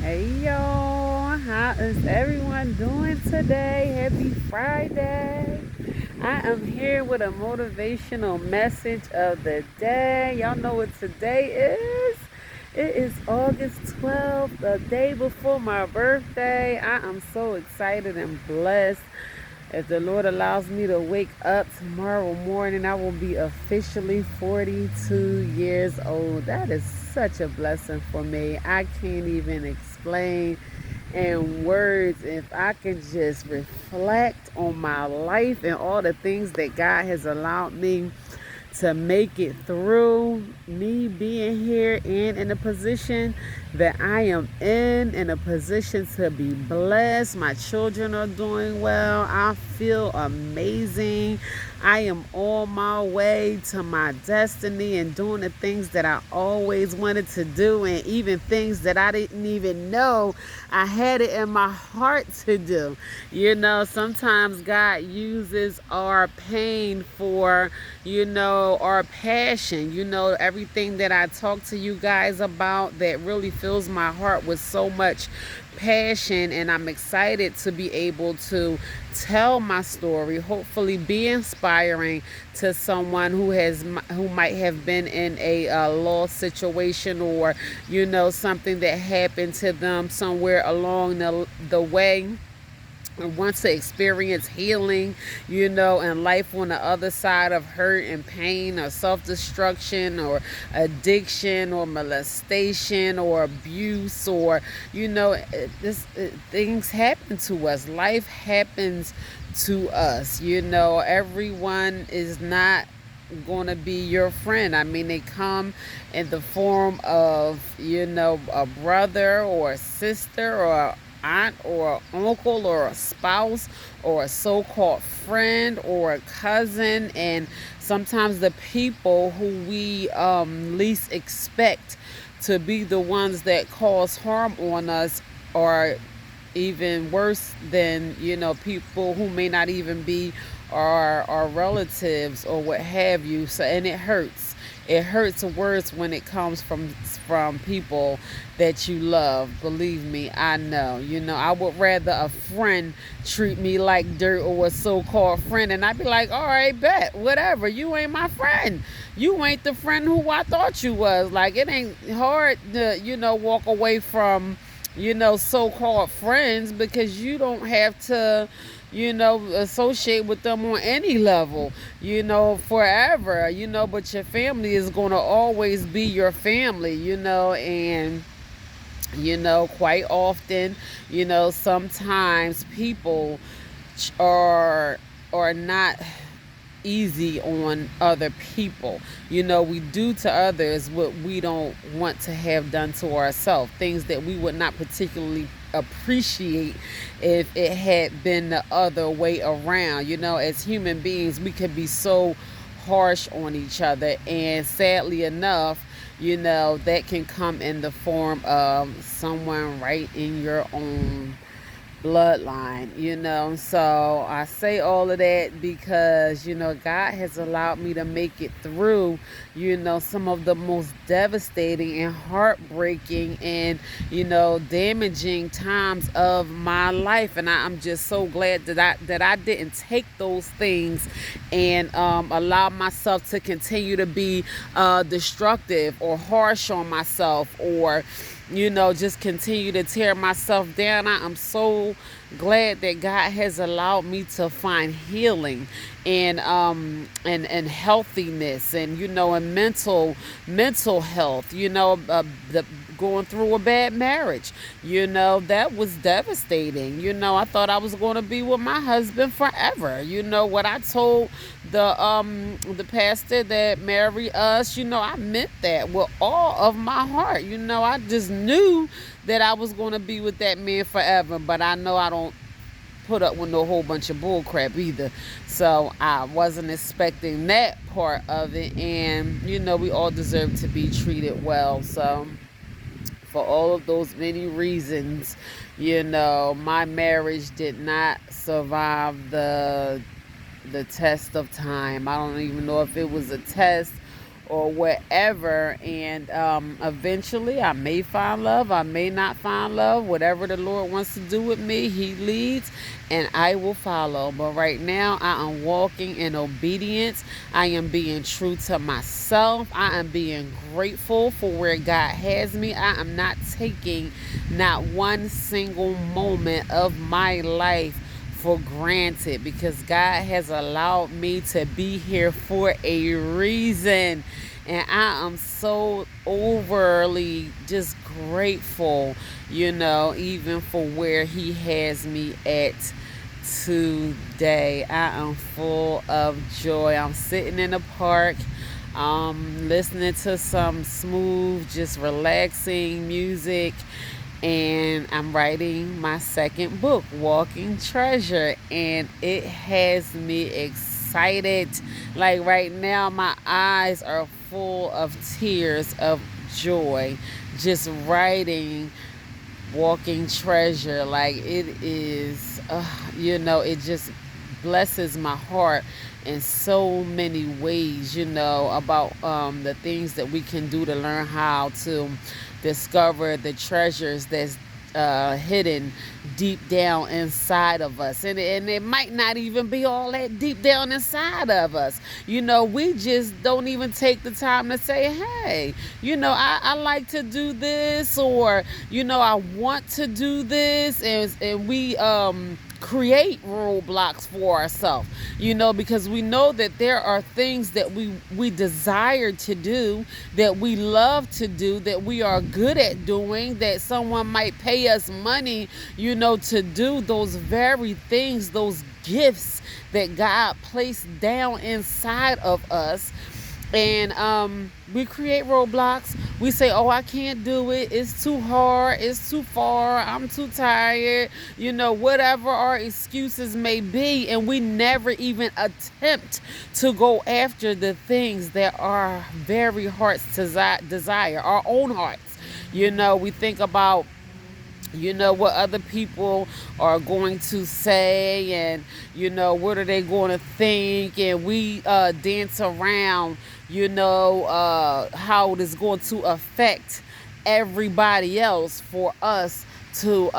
Hey y'all, how is everyone doing today? Happy Friday. I am here with a motivational message of the day. Y'all know what today is? It is August 12th, the day before my birthday. I am so excited and blessed. If the Lord allows me to wake up tomorrow morning, I will be officially 42 years old. That is such a blessing for me. I can't even explain in words. If I can just reflect on my life and all the things that God has allowed me to make it through, me being here and in a position that I am in a position to be blessed. My children are doing well. I feel amazing. I am on my way to my destiny and doing the things that I always wanted to do, and even things that I didn't even know I had it in my heart to do. Sometimes God uses our pain for, our passion. Everything that I talk to you guys about that really fills my heart with so much passion, and I'm excited to be able to tell my story, hopefully be inspiring to someone who might have been in a lost situation, or something that happened to them somewhere along the way, and want to experience healing, and life on the other side of hurt and pain, or self-destruction, or addiction, or molestation, or abuse, or things happen to us. Life happens to us. Everyone is not going to be your friend. I mean, they come in the form of, a brother or a sister or a aunt or uncle or a spouse or a so-called friend or a cousin. And sometimes the people who we least expect to be the ones that cause harm on us are even worse than people who may not even be our relatives or what have you. So, and it hurts worse when it comes from people that you love. Believe me, I know. I would rather a friend treat me like dirt, or a so-called friend, and I'd be like, all right, bet, whatever, you ain't my friend. You ain't the friend who I thought you was. Like, it ain't hard to walk away from so-called friends, because you don't have to, associate with them on any level, forever, but your family is going to always be your family, and quite often, sometimes people are not easy on other people. We do to others what we don't want to have done to ourselves. Things that we would not particularly appreciate if it had been the other way around. As human beings, we can be so harsh on each other, and sadly enough, that can come in the form of someone right in your own bloodline. So I say all of that because God has allowed me to make it through some of the most devastating and heartbreaking and damaging times of my life. And I'm just so glad that I didn't take those things and allow myself to continue to be destructive or harsh on myself, or just continue to tear myself down. I am so glad that God has allowed me to find healing and healthiness, and and mental health. The going through a bad marriage, that was devastating. I thought I was going to be with my husband forever. What I told the pastor that married us, I meant that with all of my heart. I just knew that I was going to be with that man forever, but I know I don't put up with no whole bunch of bull crap either. So I wasn't expecting that part of it. And we all deserve to be treated well. So for all of those many reasons, my marriage did not survive the test of time. I don't even know if it was a test or whatever. And eventually I may find love, I may not find love. Whatever the Lord wants to do with me, he leads and I will follow. But right now I am walking in obedience. I am being true to myself. I am being grateful for where God has me. I am not taking not one single moment of my life for granted, because God has allowed me to be here for a reason. And I am so overly just grateful, even for where he has me at today. I am full of joy. I'm sitting in the park, listening to some smooth, just relaxing music, and I'm writing my second book, Walking Treasure, and it has me excited. Like right now, my eyes are full of tears of joy just writing Walking Treasure. Like it is, it just blesses my heart in so many ways, about the things that we can do to learn how to discover the treasures that's hidden deep down inside of us. And it might not even be all that deep down inside of us. We just don't even take the time to say, hey, I like to do this, or, I want to do this. And we create roadblocks for ourselves, because we know that there are things that we desire to do, that we love to do, that we are good at doing, that someone might pay us money, to do those very things, those gifts that God placed down inside of us. And we create roadblocks. We say, oh, I can't do it. It's too hard. It's too far. I'm too tired. Whatever our excuses may be. And we never even attempt to go after the things that our very hearts desire, our own hearts. We think about what other people are going to say, and what are they going to think, and we dance around how it is going to affect everybody else for us to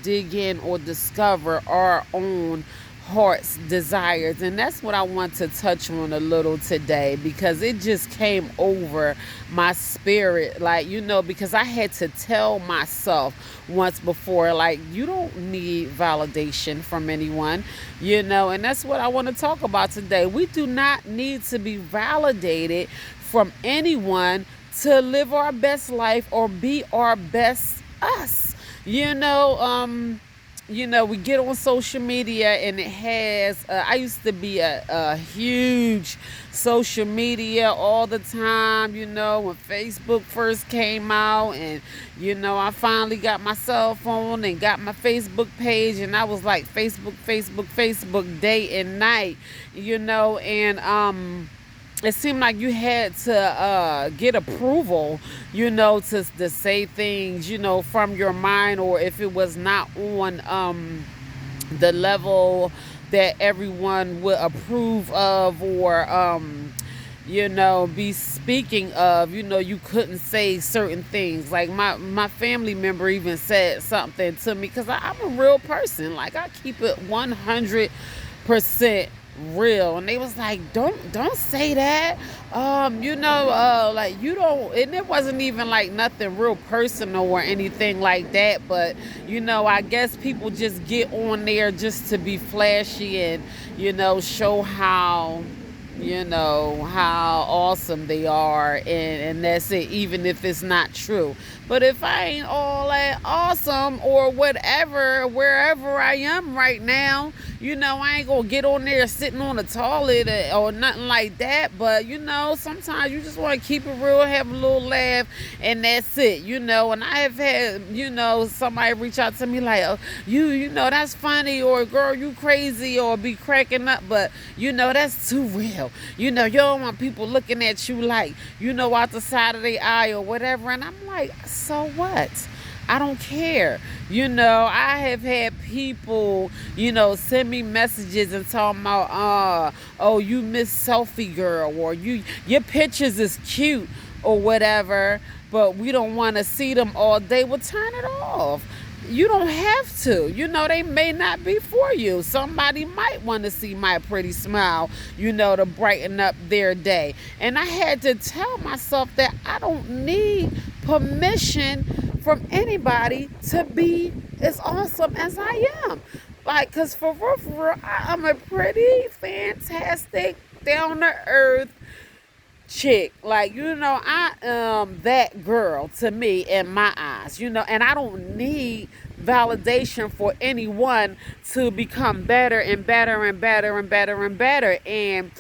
dig in or discover our own heart's desires. And that's what I want to touch on a little today, because it just came over my spirit, because I had to tell myself once before, you don't need validation from anyone, and that's what I want to talk about today. We do not need to be validated from anyone to live our best life or be our best us. We get on social media, and it has, I used to be a huge social media all the time, when Facebook first came out, and, I finally got my cell phone and got my Facebook page, and I was like Facebook day and night, and, it seemed like you had to get approval, to say things, from your mind, or if it was not on the level that everyone would approve of, or be speaking of, you couldn't say certain things. Like my family member even said something to me, because I'm a real person. Like, I keep it 100% real, and they was like, don't say that, you don't. And it wasn't even like nothing real personal or anything like that, but I guess people just get on there just to be flashy and show how awesome they are, and that's it, even if it's not true. But if I ain't all that awesome or whatever, wherever I am right now, I ain't gonna get on there sitting on the toilet or nothing like that. But sometimes you just want to keep it real, have a little laugh, and that's it. And I have had somebody reach out to me like, oh, that's funny, or girl, you crazy, or be cracking up, but that's too real. You don't want people looking at you like out the side of their eye or whatever. And I'm like, so what? I don't care. I have had people, send me messages and talking about, oh, you miss selfie girl, or your pictures is cute or whatever, but we don't want to see them all day. Well, turn it off. You don't have to. They may not be for you. Somebody might want to see my pretty smile, to brighten up their day. And I had to tell myself that I don't need permission from anybody to be as awesome as I am. Like, because for real, I'm a pretty fantastic, down to earth chick. Like, I am that girl to me in my eyes, and I don't need validation for anyone to become better and better and better and better and better. And,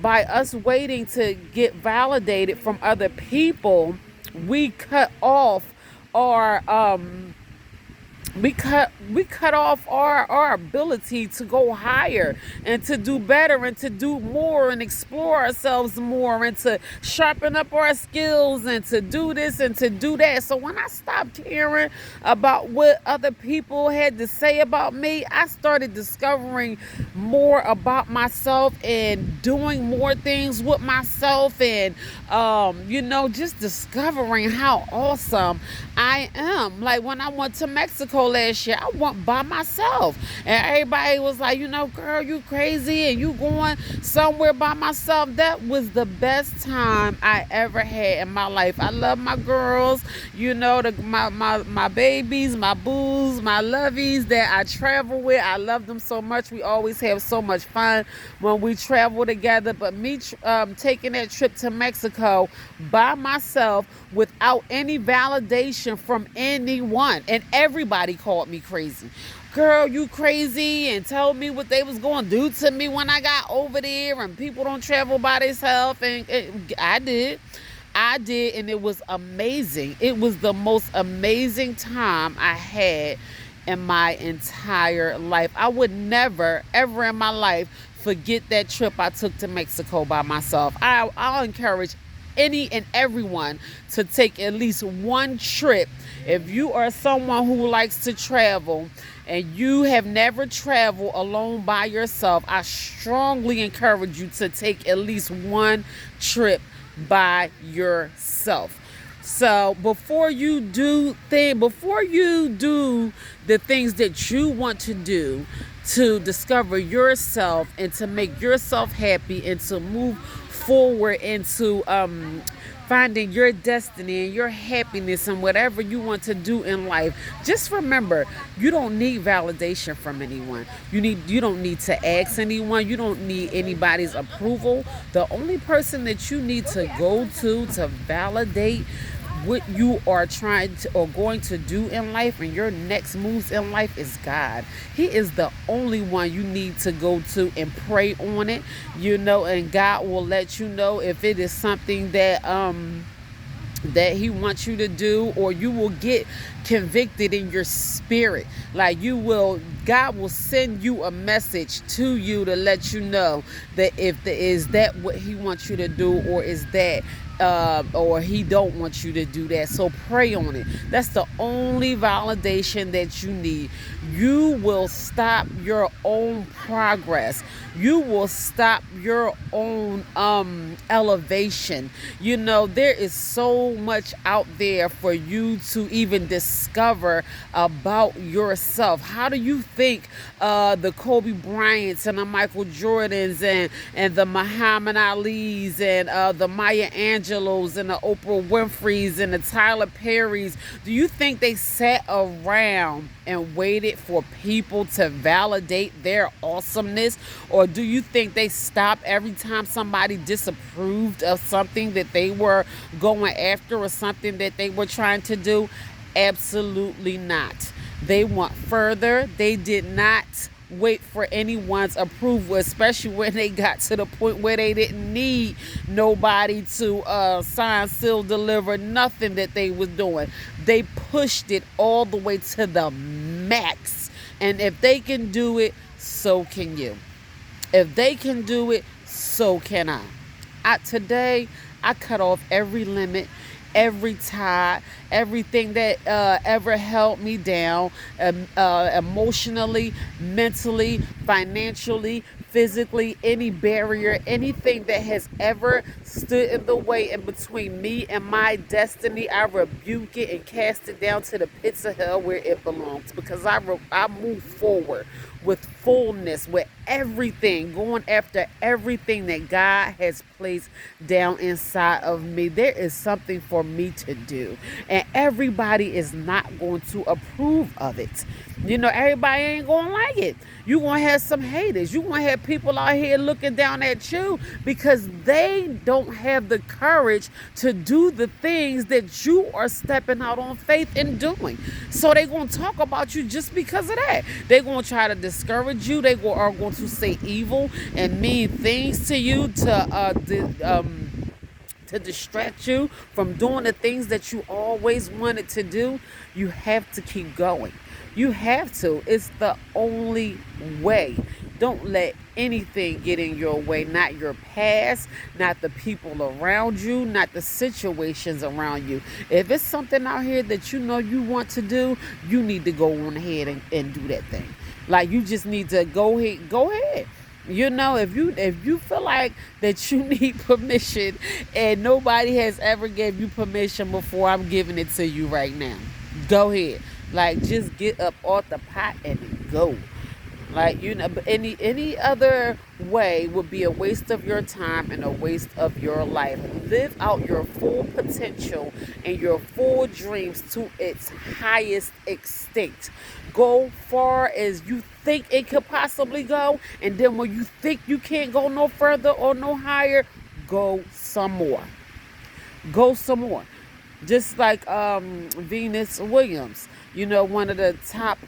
by us waiting to get validated from other people, we cut off our we cut off our ability to go higher and to do better and to do more and explore ourselves more and to sharpen up our skills and to do this and to do that. So when I stopped hearing about what other people had to say about me, I started discovering more about myself and doing more things with myself, and just discovering how awesome I am. Like, when I went to Mexico last year, I went by myself, and everybody was like, girl, you crazy and you going somewhere by myself. That was the best time I ever had in my life. I love my girls, my babies, my boos, my lovies that I travel with. I love them so much. We always have so much fun when we travel together. But me taking that trip to Mexico by myself without any validation from anyone, and everybody called me crazy. Girl, you crazy, and told me what they was going to do to me when I got over there, and people don't travel by themselves. And I did, and it was amazing. It was the most amazing time I had in my entire life. I would never, ever in my life forget that trip I took to Mexico by myself. I'll encourage any and everyone to take at least one trip. If you are someone who likes to travel and you have never traveled alone by yourself, I strongly encourage you to take at least one trip by yourself. So before you do the things that you want to do to discover yourself and to make yourself happy and to move forward into finding your destiny and your happiness and whatever you want to do in life, just remember, you don't need validation from anyone. You don't need to ask anyone. You don't need anybody's approval. The only person that you need to go to validate what you are trying to or going to do in life and your next moves in life is God. He is the only one you need to go to and pray on it, and God will let you know if it is something that he wants you to do, or you will get convicted in your spirit. Like, God will send you a message to you to let you know that is that what he wants you to do, or is that or he don't want you to do that. So pray on it. That's the only validation that you need. You will stop your own progress. You will stop your own elevation. There is so much out there for you to even discover about yourself. How do you think the Kobe Bryants and the Michael Jordans and the Muhammad Ali's and the Maya Angelos and the Oprah Winfrey's and the Tyler Perry's, do you think they sat around and waited for people to validate their awesomeness? Or do you think they stopped every time somebody disapproved of something that they were going after or something that they were trying to do? Absolutely not. They went further. They did not wait for anyone's approval, especially when they got to the point where they didn't need nobody to sign, seal, deliver, nothing that they was doing. They pushed it all the way to the max. And if they can do it, so can you. If they can do it, so can I. Today, I cut off every limit every tie, everything that ever held me down, emotionally, mentally, financially, physically, any barrier, anything that has ever stood in the way in between me and my destiny. I rebuke it and cast it down to the pits of hell where it belongs, because I move forward with fullness, with everything, going after everything that God has placed down inside of me. There is something for me to do, and everybody is not going to approve of it. Everybody ain't gonna like it. You gonna have some haters. You gonna have people out here looking down at you because they don't have the courage to do the things that you are stepping out on faith and doing. So they gonna talk about you just because of that. They gonna try to discourage you. Are going to say evil and mean things to you to distract you from doing the things that you always wanted to do. You have to keep going. You have to. It's the only way. Don't let anything get in your way. Not your past, not the people around you, not the situations around you. If it's something out here that you want to do, you need to go on ahead and do that thing. Like, you just need to go ahead. If you feel like that you need permission and nobody has ever gave you permission before, I'm giving it to you right now. Go ahead. Like, just get up off the pot and go. Like, but any other way would be a waste of your time and a waste of your life. Live out your full potential and your full dreams to its highest extent. Go far as you think it could possibly go, and then when you think you can't go no further or no higher, go some more. Go some more. Just like Venus Williams, one of the top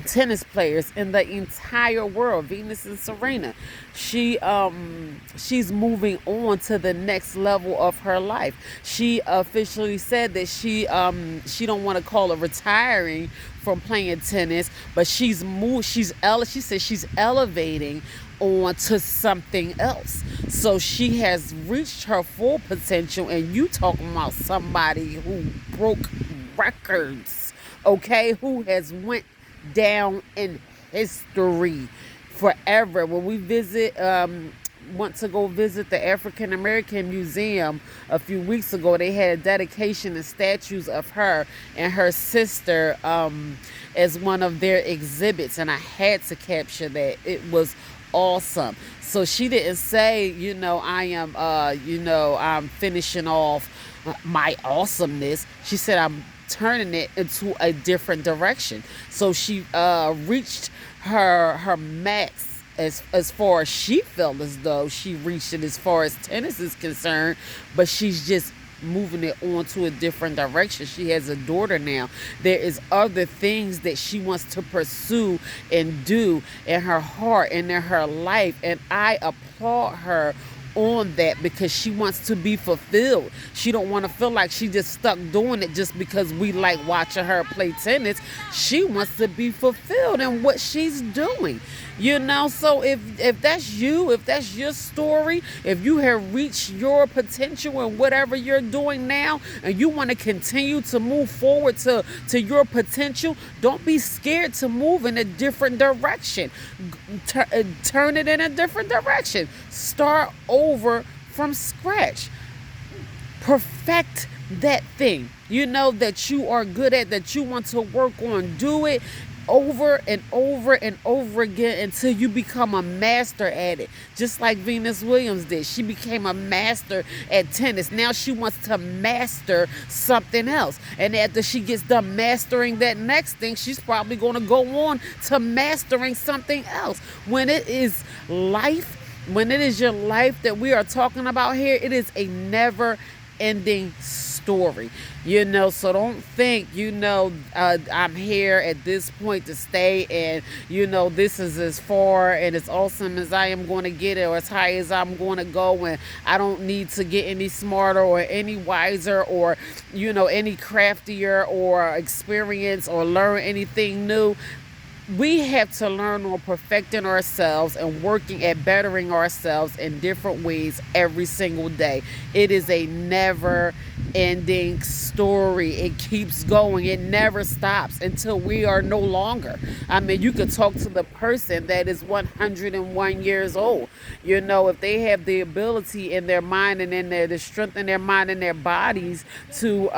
tennis players in the entire world, Venus and Serena. She's moving on to the next level of her life. She officially said that she don't want to call it retiring from playing tennis, but she said she's elevating on to something else. So she has reached her full potential, and you talking about somebody who broke records, okay, who has went down in history forever. When we want to go visit the African American Museum a few weeks ago, they had a dedication and statues of her and her sister as one of their exhibits, and I had to capture that. It was awesome. So she didn't say, I'm finishing off my awesomeness. She said, I'm turning it into a different direction. So she reached her max as far as she felt as though she reached it as far as tennis is concerned, but she's just moving it on to a different direction. She has a daughter now. There is other things that she wants to pursue and do in her heart and in her life, and I applaud her on that, because she wants to be fulfilled. She don't want to feel like she just stuck doing it just because we like watching her play tennis. She wants to be fulfilled in what she's doing. So if that's you, if that's your story, if you have reached your potential in whatever you're doing now, and you want to continue to move forward to your potential, don't be scared to move in a different direction. Turn it in a different direction. Start over from scratch. Perfect that thing that you are good at, that you want to work on. Do it over and over and over again until you become a master at it. Just like Venus Williams did. She became a master at tennis. Now she wants to master something else. And after she gets done mastering that next thing, she's probably going to go on to mastering something else. When it is your life that we are talking about here, it is a never ending story. So don't think, I'm here at this point to stay, and this is as far and as awesome as I am going to get, or as high as I'm going to go, and I don't need to get any smarter or any wiser or any craftier or experience or learn anything new. we have to learn on perfecting ourselves and working at bettering ourselves in different ways every single day. It is a never ending story. It keeps going. It never stops until we are no longer. I mean, you could talk to the person that is 101 years old. You know, if they have the ability in their mind and in their the strength in their mind and their bodies to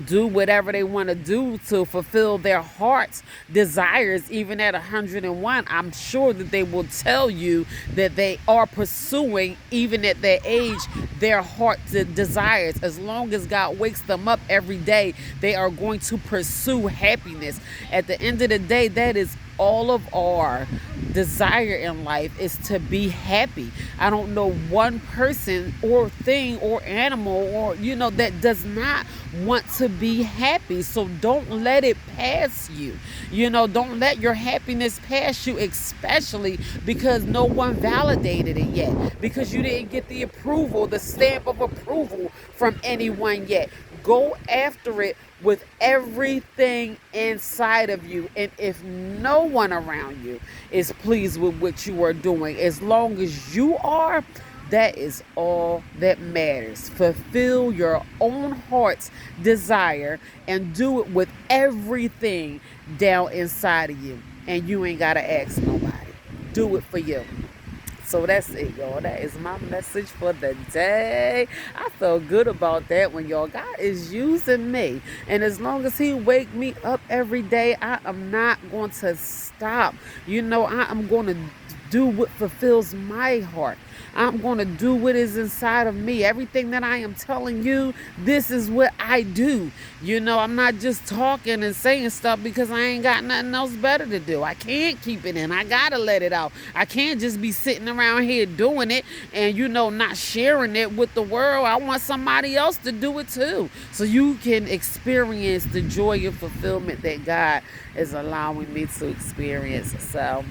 do whatever they want to do to fulfill their heart's desires, even at 101, I'm sure that they will tell you that they are pursuing, even at their age, their heart's desires. As long as God wakes them up every day, they are going to pursue happiness. At the end of the day, that is all of our desire in life, is to be happy. I don't know one person or thing or animal or that does not want to be happy. So don't let it pass you. Don't let your happiness pass you, especially because no one validated it yet, because you didn't get the approval, the stamp of approval from anyone yet. Go after it with everything inside of you. And if no one around you is pleased with what you are doing, as long as you are, that is all that matters. Fulfill your own heart's desire and do it with everything down inside of you. And you ain't got to ask nobody. Do it for you. So that's it, y'all. That is my message for the day. I felt good about that one, y'all. God is using me. And as long as he wake me up every day, I am not going to stop. I am going to do what fulfills my heart. I'm going to do what is inside of me. Everything that I am telling you, this is what I do. I'm not just talking and saying stuff because I ain't got nothing else better to do. I can't keep it in. I got to let it out. I can't just be sitting around here doing it and, not sharing it with the world. I want somebody else to do it too, so you can experience the joy and fulfillment that God is allowing me to experience. So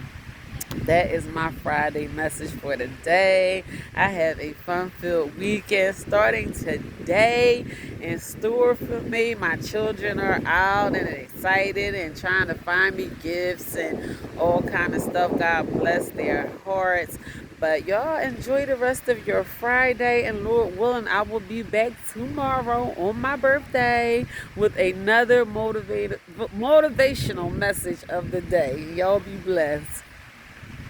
that is my Friday message for the day. I have a fun-filled weekend starting today in store for me. My children are out and excited and trying to find me gifts and all kind of stuff. God bless their hearts. But y'all enjoy the rest of your Friday, and Lord willing, I will be back tomorrow on my birthday with another motivational message of the day. Y'all be blessed.